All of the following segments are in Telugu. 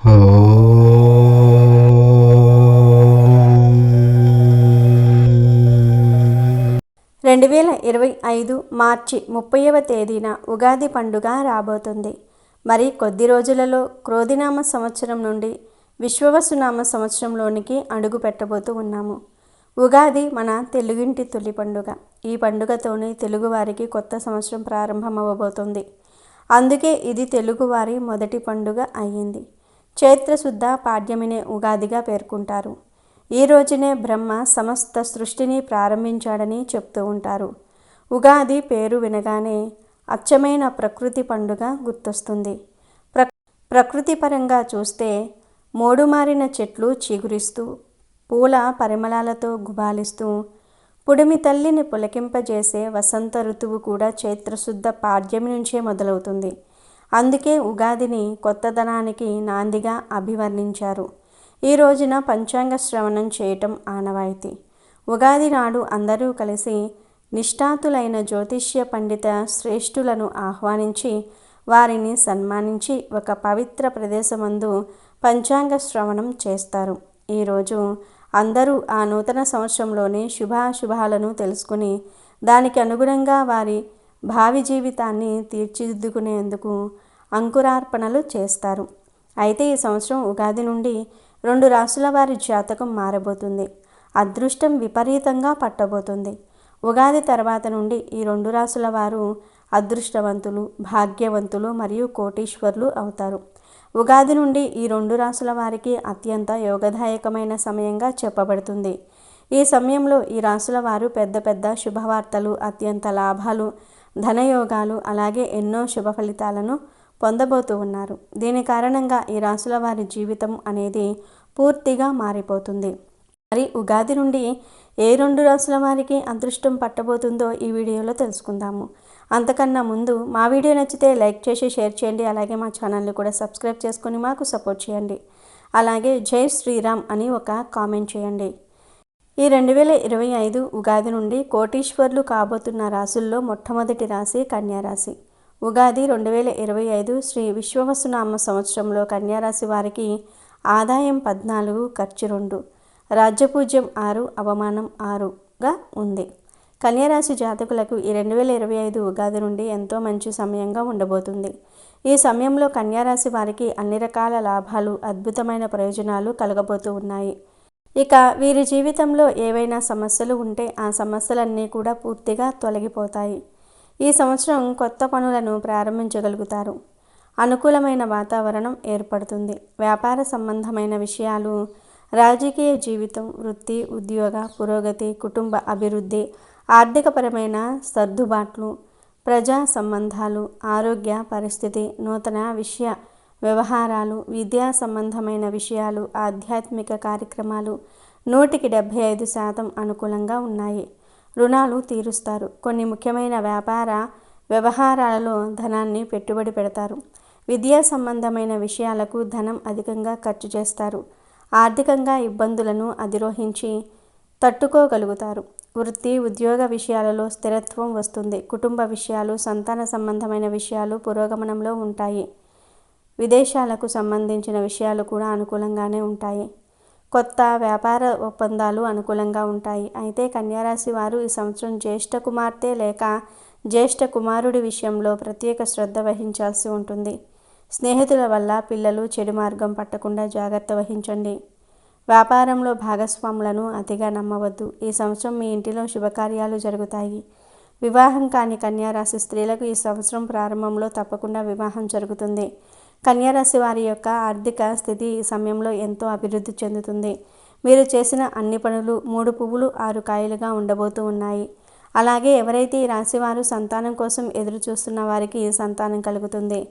2025 మార్చి 30వ తేదీన ఉగాది పండుగ రాబోతుంది. మరి కొద్ది రోజులలో క్రోధినామ సంవత్సరం నుండి విశ్వవసునామ సంవత్సరంలోనికి అడుగు పెట్టబోతూ ఉన్నాము. ఉగాది మన తెలుగింటి తొలి పండుగ. ఈ పండుగతోనే తెలుగువారికి కొత్త సంవత్సరం ప్రారంభమవబోతుంది. అందుకే ఇది తెలుగువారి మొదటి పండుగ అయ్యింది. చైత్రశుద్ధ పాడ్యమినే ఉగాదిగా పేర్కొంటారు. ఈ రోజునే బ్రహ్మ సమస్త సృష్టిని ప్రారంభించాడని చెప్తూ ఉంటారు. ఉగాది పేరు వినగానే అచ్చమైన ప్రకృతి పండుగ గుర్తొస్తుంది. ప్రకృతి పరంగా చూస్తే మోడుమారిన చెట్లు చిగురిస్తూ, పూల పరిమళాలతో గుబాలిస్తూ, పుడిమి తల్లిని పులకింపజేసే వసంత ఋతువు కూడా చైత్రశుద్ధ పాడ్యమి నుంచే మొదలవుతుంది. అందుకే ఉగాదిని కొత్తదనానికి నాందిగా అభివర్ణించారు. ఈ రోజున పంచాంగ శ్రవణం చేయటం ఆనవాయితీ. ఉగాది నాడు అందరూ కలిసి నిష్ఠాతులైన జ్యోతిష్య పండిత శ్రేష్ఠులను ఆహ్వానించి వారిని సన్మానించి ఒక పవిత్ర ప్రదేశమందు పంచాంగ శ్రవణం చేస్తారు. ఈరోజు అందరూ ఆ నూతన సంవత్సరంలోని శుభాశుభాలను తెలుసుకుని దానికి అనుగుణంగా వారి భావి జీవితాన్ని తీర్చిదిద్దుకునేందుకు అంకురార్పణలు చేస్తారు. అయితే ఈ సంవత్సరం ఉగాది నుండి 2 రాశుల వారి జాతకం మారబోతుంది. అదృష్టం విపరీతంగా పట్టబోతుంది. ఉగాది తర్వాత నుండి ఈ 2 రాశుల వారు అదృష్టవంతులు, భాగ్యవంతులు మరియు కోటీశ్వర్లు అవుతారు. ఉగాది నుండి ఈ 2 రాశుల వారికి అత్యంత యోగదాయకమైన సమయంగా చెప్పబడుతుంది. ఈ సమయంలో ఈ రాశుల వారు పెద్ద పెద్ద శుభవార్తలు, అత్యంత లాభాలు, ధనయోగాలు, అలాగే ఎన్నో శుభ ఫలితాలను పొందబోతూ ఉన్నారు. దీని కారణంగా ఈ రాశుల వారి జీవితం అనేది పూర్తిగా మారిపోతుంది. మరి ఉగాది నుండి ఏ 2 రాశుల వారికి అదృష్టం పట్టబోతుందో ఈ వీడియోలో తెలుసుకుందాము. అంతకన్నా ముందు మా వీడియో నచ్చితే లైక్ చేసి షేర్ చేయండి. అలాగే మా ఛానల్ని కూడా సబ్స్క్రైబ్ చేసుకొని మాకు సపోర్ట్ చేయండి. అలాగే జై శ్రీరామ్ అని ఒక కామెంట్ చేయండి. ఈ 2025 ఉగాది నుండి కోటీశ్వర్లు కాబోతున్న రాశుల్లో మొట్టమొదటి రాశి కన్యారాశి. ఉగాది 2025 శ్రీ విశ్వవసునామ సంవత్సరంలో కన్యారాశి వారికి ఆదాయం 14, ఖర్చు 2, రాజ్యపూజ్యం 6, అవమానం 6గా ఉంది. కన్యారాశి జాతకులకు ఈ 2025 ఉగాది నుండి ఎంతో మంచి సమయంగా ఉండబోతుంది. ఈ సమయంలో కన్యారాశి వారికి అన్ని రకాల లాభాలు, అద్భుతమైన ప్రయోజనాలు కలగబోతూ ఉన్నాయి. ఇక వీరి జీవితంలో ఏవైనా సమస్యలు ఉంటే ఆ సమస్యలన్నీ కూడా పూర్తిగా తొలగిపోతాయి. ఈ సంవత్సరం కొత్త పనులను ప్రారంభించగలుగుతారు. అనుకూలమైన వాతావరణం ఏర్పడుతుంది. వ్యాపార సంబంధమైన విషయాలు, రాజకీయ జీవితం, వృత్తి, ఉద్యోగ పురోగతి, కుటుంబ అభివృద్ధి, ఆర్థికపరమైన సర్దుబాట్లు, ప్రజా సంబంధాలు, ఆరోగ్య పరిస్థితి, నూతన వ్యవహారాలు, విద్యా సంబంధమైన విషయాలు, ఆధ్యాత్మిక కార్యక్రమాలు 100% అనుకూలంగా ఉన్నాయి. రుణాలు తీరుస్తారు. కొన్ని ముఖ్యమైన వ్యాపార వ్యవహారాలలో ధనాన్ని పెట్టుబడి పెడతారు. విద్యా సంబంధమైన విషయాలకు ధనం అధికంగా ఖర్చు చేస్తారు. ఆర్థికంగా ఇబ్బందులను అధిరోహించి తట్టుకోగలుగుతారు. వృత్తి, ఉద్యోగ విషయాలలో స్థిరత్వం వస్తుంది. కుటుంబ విషయాలు, సంతాన సంబంధమైన విషయాలు పురోగమనంలో ఉంటాయి. విదేశాలకు సంబంధించిన విషయాలు కూడా అనుకూలంగానే ఉంటాయి. కొత్త వ్యాపార ఒప్పందాలు అనుకూలంగా ఉంటాయి. అయితే కన్యారాశి వారు ఈ సంవత్సరం జ్యేష్ఠ కుమార్తె లేక జ్యేష్ఠ కుమారుడి విషయంలో ప్రత్యేక శ్రద్ధ వహించాల్సి ఉంటుంది. స్నేహితుల వల్ల పిల్లలు చెడు మార్గం పట్టకుండా జాగ్రత్త వహించండి. వ్యాపారంలో భాగస్వాములను అతిగా నమ్మవద్దు. ఈ సంవత్సరం మీ ఇంటిలో శుభకార్యాలు జరుగుతాయి. వివాహం కాని కన్యారాశి స్త్రీలకు ఈ సంవత్సరం ప్రారంభంలో తప్పకుండా వివాహం జరుగుతుంది. కన్యారాశి వారి యొక్క ఆర్థిక స్థితి ఈ సమయంలో ఎంతో అభివృద్ధి చెందుతుంది. మీరు చేసిన అన్ని పనులు 3 పువ్వులు 6 కాయలుగా ఉండబోతూ ఉన్నాయి. అలాగే ఎవరైతే ఈ రాశివారు సంతానం కోసం ఎదురు చూస్తున్న వారికి సంతానం కలుగుతుంది.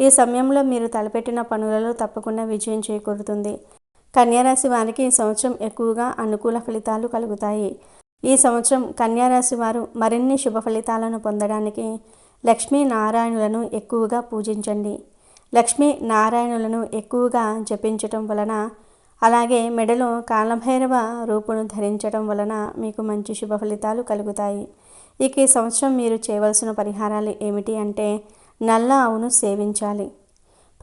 ఈ సమయంలో మీరు తలపెట్టిన పనులలో తప్పకుండా విజయం చేకూరుతుంది. కన్యారాశి వారికి ఈ సంవత్సరం ఎక్కువగా అనుకూల ఫలితాలు కలుగుతాయి. ఈ సంవత్సరం కన్యారాశి వారు మరిన్ని శుభ ఫలితాలను పొందడానికి లక్ష్మీనారాయణులను ఎక్కువగా పూజించండి. లక్ష్మీనారాయణులను ఎక్కువగా జపించటం వలన, అలాగే మెడలో కాలభైరవ రూపును ధరించడం వలన మీకు మంచి శుభ ఫలితాలు కలుగుతాయి. ఇక ఈ సంవత్సరం మీరు చేయవలసిన పరిహారాలు ఏమిటి అంటే నల్ల ఆవును సేవించాలి.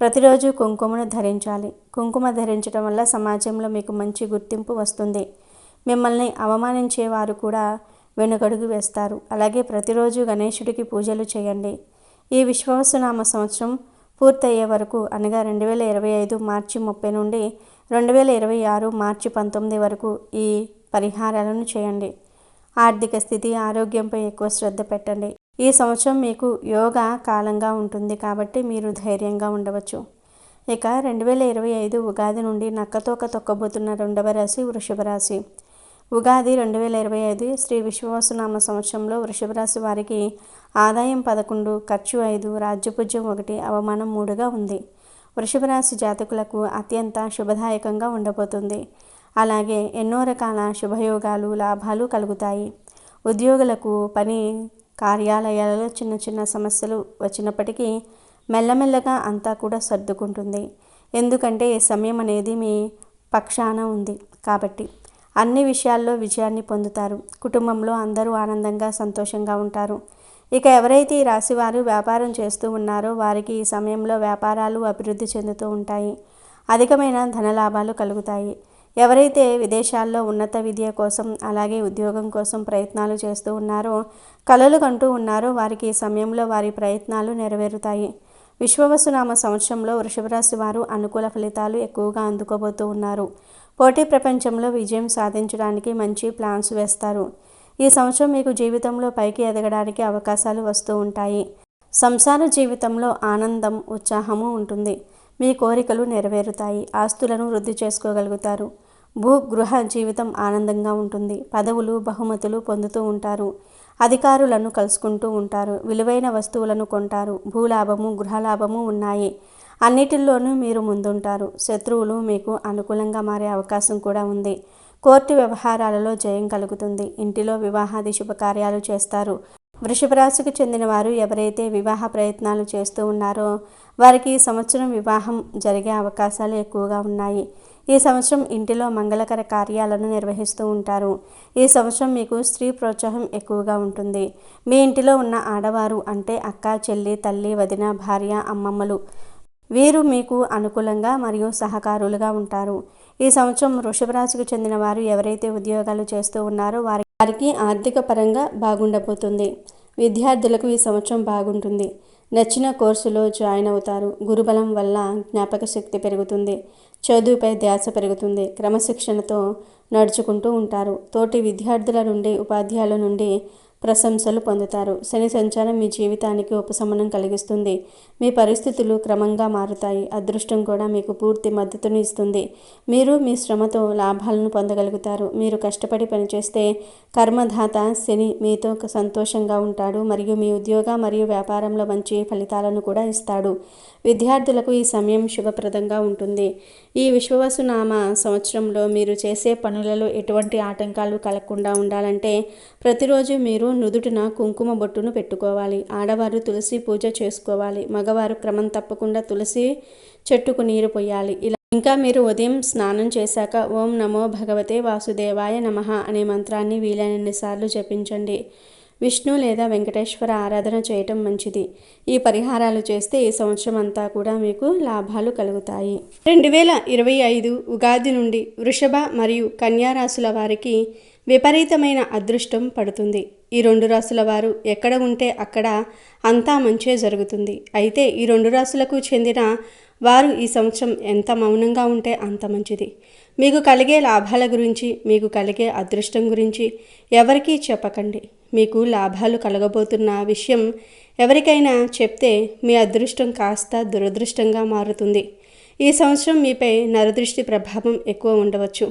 ప్రతిరోజు కుంకుమను ధరించాలి. కుంకుమ ధరించడం వల్ల సమాజంలో మీకు మంచి గుర్తింపు వస్తుంది. మిమ్మల్ని అవమానించేవారు కూడా వెనుకడుగు వేస్తారు. అలాగే ప్రతిరోజు గణేశుడికి పూజలు చేయండి. ఈ విశ్వావసునామ సంవత్సరం పూర్తయ్యే వరకు అనగా 2025 మార్చి 30 నుండి 2026 మార్చి 19 వరకు ఈ పరిహారాలను చేయండి. ఆర్థిక స్థితి, ఆరోగ్యంపై ఎక్కువ శ్రద్ధ పెట్టండి. ఈ సంవత్సరం మీకు యోగా కాలంగా ఉంటుంది కాబట్టి మీరు ధైర్యంగా ఉండవచ్చు. ఇక 2025 ఉగాది నుండి నక్కతోక తొక్కబోతున్న రెండవ రాశి వృషభ రాశి. ఉగాది 2025 శ్రీ విశ్వావసునామ సంవత్సరంలో వృషభ రాశి వారికి ఆదాయం 11, ఖర్చు 5, రాజ్యపూజ్యం 1, అవమానం 3గా ఉంది. వృషభ రాశి జాతకులకు అత్యంత శుభదాయకంగా ఉండబోతుంది. అలాగే ఎన్నో రకాల శుభయోగాలు, లాభాలు కలుగుతాయి. ఉద్యోగులకు పని కార్యాలయాలలో చిన్న చిన్న సమస్యలు వచ్చినప్పటికీ మెల్లమెల్లగా అంతా కూడా సర్దుకుంటుంది. ఎందుకంటే ఈ సమయం అనేది మీ పక్షాన ఉంది కాబట్టి అన్ని విషయాల్లో విజయాన్ని పొందుతారు. కుటుంబంలో అందరూ ఆనందంగా సంతోషంగా ఉంటారు. ఇక ఎవరైతే ఈ రాశివారు వ్యాపారం చేస్తూ ఉన్నారో వారికి ఈ సమయంలో వ్యాపారాలు అభివృద్ధి చెందుతూ ఉంటాయి. అధికమైన ధనలాభాలు కలుగుతాయి. ఎవరైతే విదేశాల్లో ఉన్నత విద్య కోసం అలాగే ఉద్యోగం కోసం ప్రయత్నాలు చేస్తూ ఉన్నారో, కలలు కంటూ ఉన్నారో వారికి ఈ సమయంలో వారి ప్రయత్నాలు నెరవేరుతాయి. విశ్వవసునామ సంవత్సరంలో వృషభ రాశి వారు అనుకూల ఫలితాలు ఎక్కువగా అందుకోబోతూ ఉన్నారు. పోటీ ప్రపంచంలో విజయం సాధించడానికి మంచి ప్లాన్స్ వేస్తారు. ఈ సంవత్సరం మీకు జీవితంలో పైకి ఎదగడానికి అవకాశాలు వస్తూ ఉంటాయి. సంసార జీవితంలో ఆనందం, ఉత్సాహము ఉంటుంది. మీ కోరికలు నెరవేరుతాయి. ఆస్తులను వృద్ధి చేసుకోగలుగుతారు. గృహ జీవితం ఆనందంగా ఉంటుంది. పదవులు, బహుమతులు పొందుతూ ఉంటారు. అధికారులను కలుసుకుంటూ ఉంటారు. విలువైన వస్తువులను కొంటారు. భూలాభము, గృహలాభము ఉన్నాయి. అన్నిటిల్లోనూ మీరు ముందుంటారు. శత్రువులు మీకు అనుకూలంగా మారే అవకాశం కూడా ఉంది. కోర్టు వ్యవహారాలలో జయం కలుగుతుంది. ఇంటిలో వివాహాది శుభకార్యాలు చేస్తారు. వృషభ రాశికి చెందిన వారు ఎవరైతే వివాహ ప్రయత్నాలు చేస్తూ ఉన్నారో వారికి ఈ సంవత్సరం వివాహం జరిగే అవకాశాలు ఎక్కువగా ఉన్నాయి. ఈ సంవత్సరం ఇంటిలో మంగళకర కార్యాలను నిర్వహిస్తూ ఉంటారు. ఈ సంవత్సరం మీకు స్త్రీ ప్రోత్సాహం ఎక్కువగా ఉంటుంది. మీ ఇంటిలో ఉన్న ఆడవారు అంటే అక్క, చెల్లి, తల్లి, వదిన, భార్య, అమ్మమ్మలు వీరు మీకు అనుకూలంగా మరియు సహకారులుగా ఉంటారు. ఈ సంవత్సరం వృషభ రాశికి చెందిన వారు ఎవరైతే ఉద్యోగాలు చేస్తూ ఉన్నారో వారికి ఆర్థిక పరంగా బాగుండబోతుంది. విద్యార్థులకు ఈ సంవత్సరం బాగుంటుంది. నచ్చిన కోర్సులో జాయిన్ అవుతారు. గురుబలం వల్ల జ్ఞాపక శక్తి పెరుగుతుంది. చదువుపై ధ్యాస పెరుగుతుంది. క్రమశిక్షణతో నడుచుకుంటూ ఉంటారు. తోటి విద్యార్థుల నుండి, ఉపాధ్యాయుల నుండి ప్రశంసలు పొందుతారు. శని సంచారం మీ జీవితానికి ఉపశమనం కలిగిస్తుంది. మీ పరిస్థితులు క్రమంగా మారుతాయి. అదృష్టం కూడా మీకు పూర్తి మద్దతును ఇస్తుంది. మీరు మీ శ్రమతో లాభాలను పొందగలుగుతారు. మీరు కష్టపడి పనిచేస్తే కర్మధాత శని మీతో సంతోషంగా ఉంటాడు మరియు మీ ఉద్యోగ మరియు వ్యాపారంలో మంచి ఫలితాలను కూడా ఇస్తాడు. విద్యార్థులకు ఈ సమయం శుభప్రదంగా ఉంటుంది. ఈ విశ్వవసునామ సంవత్సరంలో మీరు చేసే పనులలో ఎటువంటి ఆటంకాలు కలగకుండా ఉండాలంటే ప్రతిరోజు మీరు నుదుటిన కుంకుమ బొట్టును పెట్టుకోవాలి. ఆడవారు తులసి పూజ చేసుకోవాలి. మగవారు క్రమం తప్పకుండా తులసి చెట్టుకు నీరు పోయాలి. ఇంకా మీరు ఉదయం స్నానం చేశాక ఓం నమో భగవతే వాసుదేవాయ నమః అనే మంత్రాన్ని వీలైనన్నిసార్లు జపించండి. విష్ణు లేదా వెంకటేశ్వర ఆరాధన చేయటం మంచిది. ఈ పరిహారాలు చేస్తే ఈ సంవత్సరం అంతా కూడా మీకు లాభాలు కలుగుతాయి. 2025 ఉగాది నుండి వృషభ మరియు కన్యా రాశుల వారికి విపరీతమైన అదృష్టం పడుతుంది. ఈ రెండు రాశుల వారు ఎక్కడ ఉంటే అక్కడ అంతా మంచే జరుగుతుంది. అయితే ఈ రెండు రాశులకు చెందిన వారు ఈ సంవత్సరం ఎంత మౌనంగా ఉంటే అంత మంచిది. మీకు కలిగే లాభాల గురించి, మీకు కలిగే అదృష్టం గురించి ఎవరికీ చెప్పకండి. మీకు లాభాలు కలగబోతున్న విషయం ఎవరికైనా చెప్తే మీ అదృష్టం కాస్త దురదృష్టంగా మారుతుంది. ఈ సంవత్సరం మీపై నరదృష్టి ప్రభావం ఎక్కువ ఉండవచ్చు.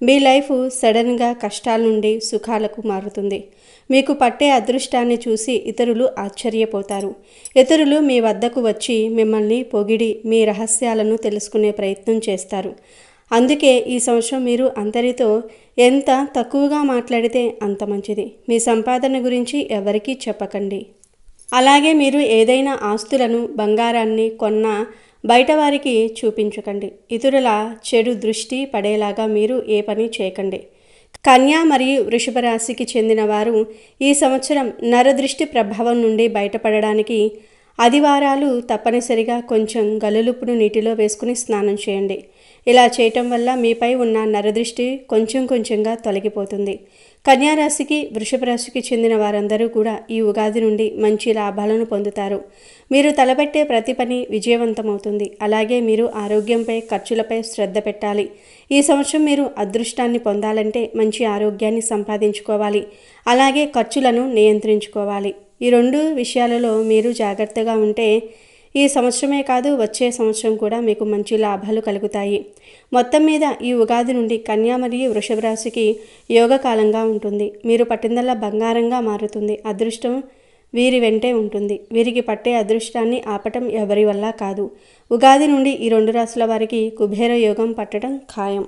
మీ లైఫ్ సడన్గా కష్టాల నుండి సుఖాలకు మారుతుంది. మీకు పట్టే అదృష్టాన్ని చూసి ఇతరులు ఆశ్చర్యపోతారు. ఇతరులు మీ వద్దకు వచ్చి మిమ్మల్ని పొగిడి మీ రహస్యాలను తెలుసుకునే ప్రయత్నం చేస్తారు. అందుకే ఈ సంవత్సరం మీరు అందరితో ఎంత తక్కువగా మాట్లాడితే అంత మంచిది. మీ సంపాదన గురించి ఎవరికీ చెప్పకండి. అలాగే మీరు ఏదైనా ఆస్తులను, బంగారాన్ని కొన్నా బయట వారికి చూపించకండి. ఇతరుల చెడు దృష్టి పడేలాగా మీరు ఏ పని చేయకండి. కన్యా మరియు వృషభ రాశికి చెందిన వారు ఈ సంవత్సరం నరదృష్టి ప్రభావం నుండి బయటపడడానికి ఆదివారాలు తప్పనిసరిగా కొంచెం గల్లులుప్పును నీటిలో వేసుకుని స్నానం చేయండి. ఇలా చేయటం వల్ల మీపై ఉన్న నరదృష్టి కొంచెం కొంచెంగా తొలగిపోతుంది. కన్యారాశికి, వృషభ రాశికి చెందిన వారందరూ కూడా ఈ ఉగాది నుండి మంచి లాభాలను పొందుతారు. మీరు తలపెట్టే ప్రతి పని విజయవంతమవుతుంది. అలాగే మీరు ఆరోగ్యంపై, ఖర్చులపై శ్రద్ధ పెట్టాలి. ఈ సంవత్సరం మీరు అదృష్టాన్ని పొందాలంటే మంచి ఆరోగ్యాన్ని సంపాదించుకోవాలి. అలాగే ఖర్చులను నియంత్రించుకోవాలి. ఈ రెండు విషయాలలో మీరు జాగ్రత్తగా ఉంటే ఈ సంవత్సరమే కాదు, వచ్చే సంవత్సరం కూడా మీకు మంచి లాభాలు కలుగుతాయి. మొత్తం మీద ఈ ఉగాది నుండి కన్యా మరియు వృషభ రాశికి యోగకాలంగా ఉంటుంది. మీరు పట్టిందల్లా బంగారంగా మారుతుంది. అదృష్టం వీరి వెంటే ఉంటుంది. వీరికి పట్టే అదృష్టాన్ని ఆపటం ఎవరి వల్ల కాదు. ఉగాది నుండి ఈ రెండు రాశుల వారికి కుబేర యోగం పట్టడం ఖాయం.